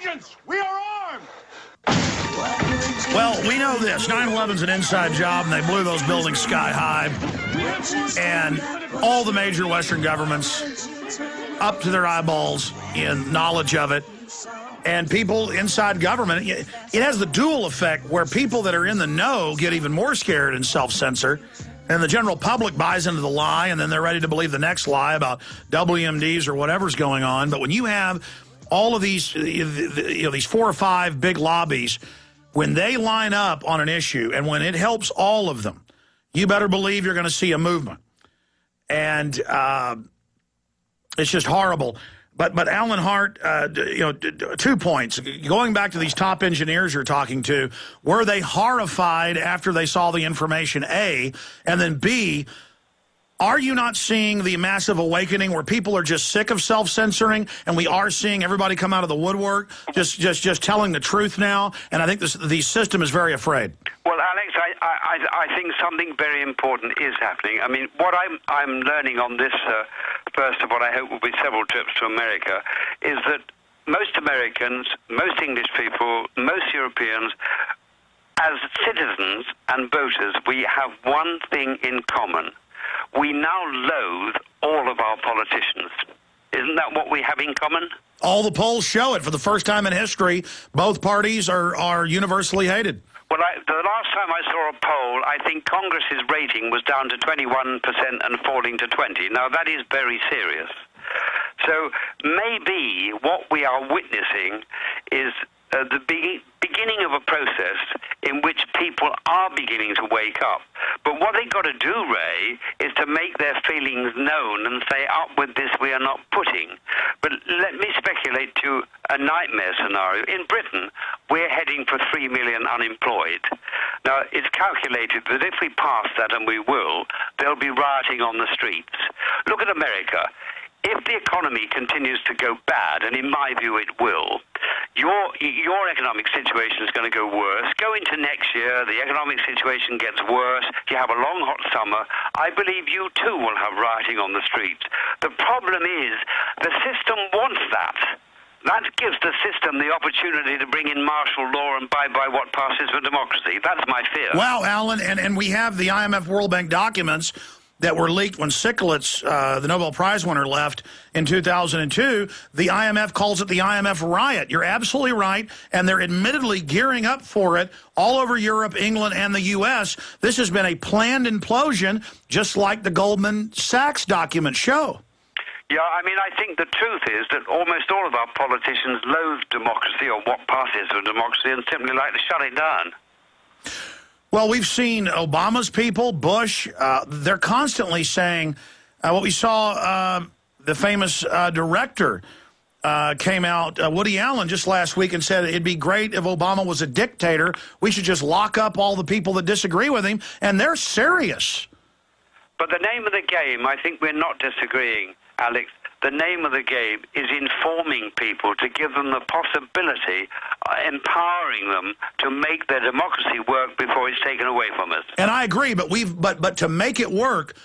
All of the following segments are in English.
Allegiance! We are armed! Well, we know this. 9/11's an inside job, and they blew those buildings sky high. And all the major Western governments up to their eyeballs in knowledge of it. And people inside government, it has the dual effect where people that are in the know get even more scared and self-censor. And the general public buys into the lie, and then they're ready to believe the next lie about WMDs or whatever's going on. But when you have all of these, these 4 or 5 big lobbies, when they line up on an issue and when it helps all of them, you better believe you're going to see a movement. And it's just horrible. But Alan Hart, 2 points. Going back to these top engineers you're talking to, were they horrified after they saw the information, A? And then B, are you not seeing the massive awakening where people are just sick of self-censoring, and we are seeing everybody come out of the woodwork, just telling the truth now? And I think the system is very afraid. Well, Alex, I think something very important is happening. I mean, what I'm learning on this, first of what I hope will be several trips to America, is that most Americans, most English people, most Europeans, as citizens and voters, we have one thing in common. We now loathe all of our politicians. Isn't that what we have in common? All the polls show it. For the first time in history, both parties are universally hated. Well, the last time I saw a poll, I think Congress's rating was down to 21% and falling to 20%. Now, that is very serious. So maybe what we are witnessing is the beginning of a process in which people are beginning to wake up. But what they've got to do, Ray, is to make their feelings known and say, up with this, we are not putting. But let me speculate to a nightmare scenario. In Britain, we're heading for 3 million unemployed. Now, it's calculated that if we pass that, and we will, there'll be rioting on the streets. Look at America. If the economy continues to go bad, and in my view it will, your economic situation is going to go worse. Go into next year, the economic situation gets worse, you have a long hot summer, I believe you too will have rioting on the streets. The problem is the system wants that. That gives the system the opportunity to bring in martial law and buy what passes for democracy. That's my fear. Wow, Alan, and we have the IMF World Bank documents that were leaked when Stiglitz, the Nobel Prize winner, left in 2002. The IMF calls it the IMF riot. You're absolutely right, and they're admittedly gearing up for it all over Europe, England, and the U.S. This has been a planned implosion, just like the Goldman Sachs documents show. Yeah, I mean, I think the truth is that almost all of our politicians loathe democracy or what passes for democracy and simply like to shut it down. Well, we've seen Obama's people, Bush, they're constantly saying what we saw, the famous director came out, Woody Allen, just last week and said it'd be great if Obama was a dictator. We should just lock up all the people that disagree with him, and they're serious. But the name of the game, I think we're not disagreeing, Alex. The name of the game is informing people to give them the possibility, empowering them to make their democracy work before it's taken away from us. And I agree, but but to make it work,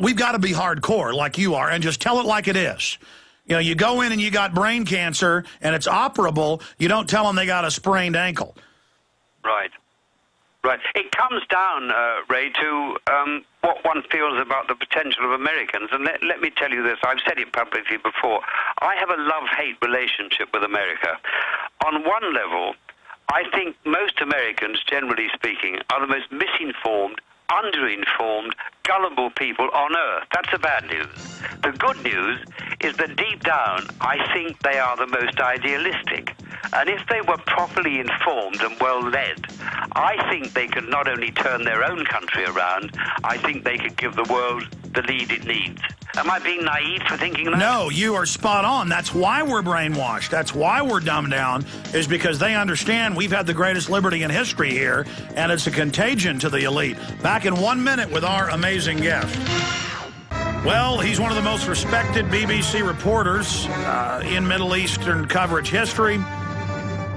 we've got to be hardcore like you are and just tell it like it is. You know, you go in and you got brain cancer and it's operable. You don't tell them they got a sprained ankle. Right. Right. It comes down, Ray, to what one feels about the potential of Americans. And let me tell you this. I've said it publicly before. I have a love-hate relationship with America. On one level, I think most Americans, generally speaking, are the most misinformed, underinformed, gullible people on earth. That's the bad news. The good news is that deep down, I think they are the most idealistic. And if they were properly informed and well led, I think they could not only turn their own country around, I think they could give the world the lead it needs. Am I being naive for thinking that? No, you are spot on. That's why we're brainwashed. That's why we're dumbed down, is because they understand we've had the greatest liberty in history here, and it's a contagion to the elite. Back in 1 minute with our amazing guest. Well, he's one of the most respected BBC reporters in Middle Eastern coverage history.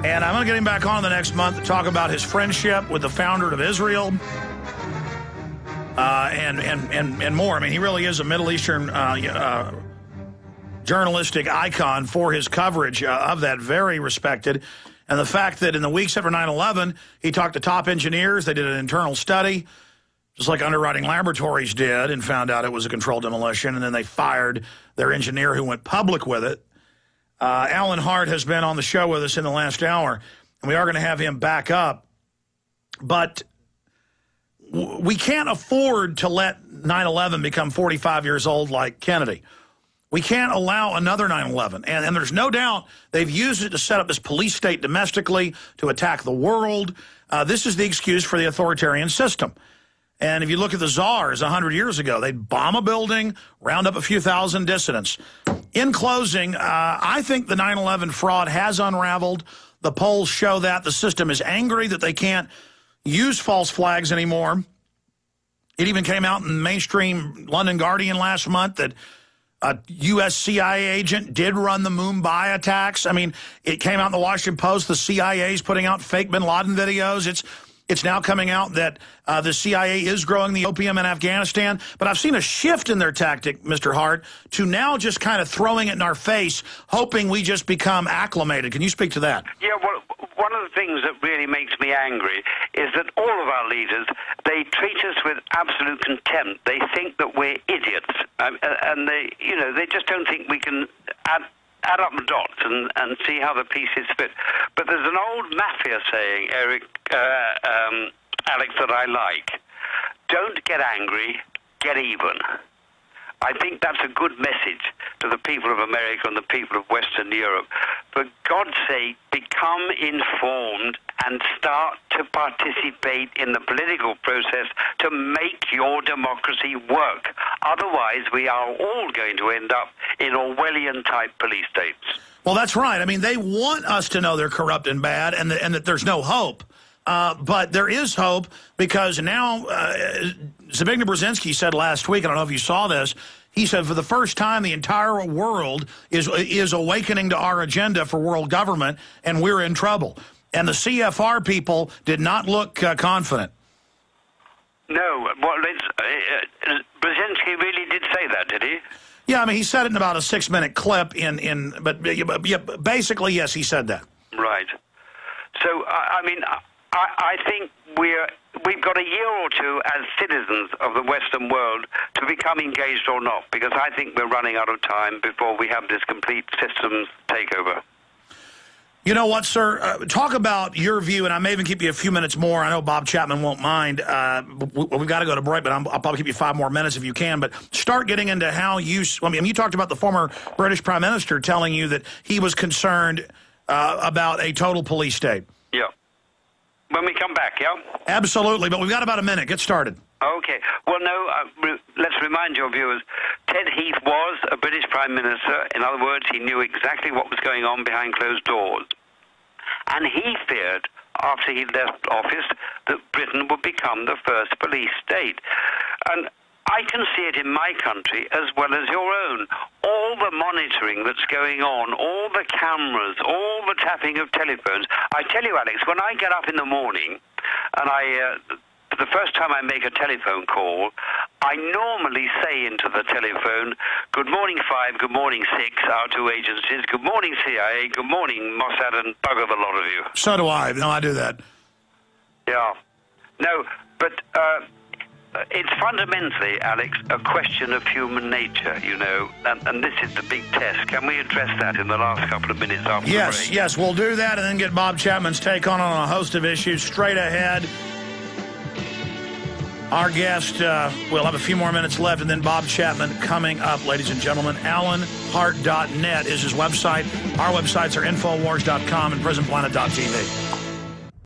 And I'm going to get him back on the next month to talk about his friendship with the founder of Israel and more. I mean, he really is a Middle Eastern journalistic icon for his coverage of that, very respected. And the fact that in the weeks after 9/11, he talked to top engineers, they did an internal study, just like Underwriting Laboratories did, and found out it was a controlled demolition, and then they fired their engineer who went public with it. Alan Hart has been on the show with us in the last hour, and we are going to have him back up. But we can't afford to let 9/11 become 45 years old like Kennedy. We can't allow another 9/11. And there's no doubt they've used it to set up this police state domestically, to attack the world. This is the excuse for the authoritarian system. And if you look at the czars 100 years ago, they'd bomb a building, round up a few thousand dissidents. In closing, I think the 9/11 fraud has unraveled. The polls show that. The system is angry that they can't use false flags anymore. It even came out in mainstream London Guardian last month that a U.S. CIA agent did run the Mumbai attacks. I mean, it came out in the Washington Post. The CIA is putting out fake bin Laden videos. It's now coming out that the CIA is growing the opium in Afghanistan. But I've seen a shift in their tactic, Mr. Hart, to now just kind of throwing it in our face, hoping we just become acclimated. Can you speak to that? Yeah, well, one of the things that really makes me angry is that all of our leaders, they treat us with absolute contempt. They think that we're idiots, and they just don't think we can add up the dots and see how the pieces fit. But there's an old mafia saying, Alex, that I like. Don't get angry, get even. I think that's a good message to the people of America and the people of Western Europe. For God's sake, become informed and start to participate in the political process to make your democracy work. Otherwise, we are all going to end up in Orwellian-type police states. Well, that's right. I mean, they want us to know they're corrupt and bad and that there's no hope. But there is hope because now Zbigniew Brzezinski said last week, I don't know if you saw this, he said for the first time the entire world is awakening to our agenda for world government, and we're in trouble. And the CFR people did not look confident. No, well, Brzezinski really did say that, did he? Yeah, I mean, he said it in about a 6-minute clip. But basically, yes, he said that. Right. So, I mean, I think we've got a year or two as citizens of the Western world to become engaged or not, because I think we're running out of time before we have this complete systems takeover. You know what, sir? Talk about your view, and I may even keep you a few minutes more. I know Bob Chapman won't mind. We've got to go to break, but I'll probably keep you 5 more minutes if you can. But start getting into how you... I mean, you talked about the former British Prime Minister telling you that he was concerned about a total police state. Yeah. When we come back, yeah? Absolutely, but we've got about a minute. Get started. Okay. Well, no, let's remind your viewers, Ted Heath was a British Prime Minister. In other words, he knew exactly what was going on behind closed doors. And he feared, after he left office, that Britain would become the first police state. And I can see it in my country as well as your own. All the monitoring that's going on, all the cameras, all the tapping of telephones. I tell you, Alex, when I get up in the morning and the first time I make a telephone call, I normally say into the telephone, good morning 5, good morning 6, our 2 agencies, good morning CIA, good morning Mossad, and bugger the lot of you. So do I. No, I do that. Yeah. No, but it's fundamentally, Alex, a question of human nature, you know, and this is the big test. Can we address that in the last couple of minutes after the break? Yes, we'll do that and then get Bob Chapman's take on a host of issues straight ahead. Our guest, we'll have a few more minutes left, and then Bob Chapman coming up, ladies and gentlemen. AlanHart.net is his website. Our websites are Infowars.com and PrisonPlanet.tv.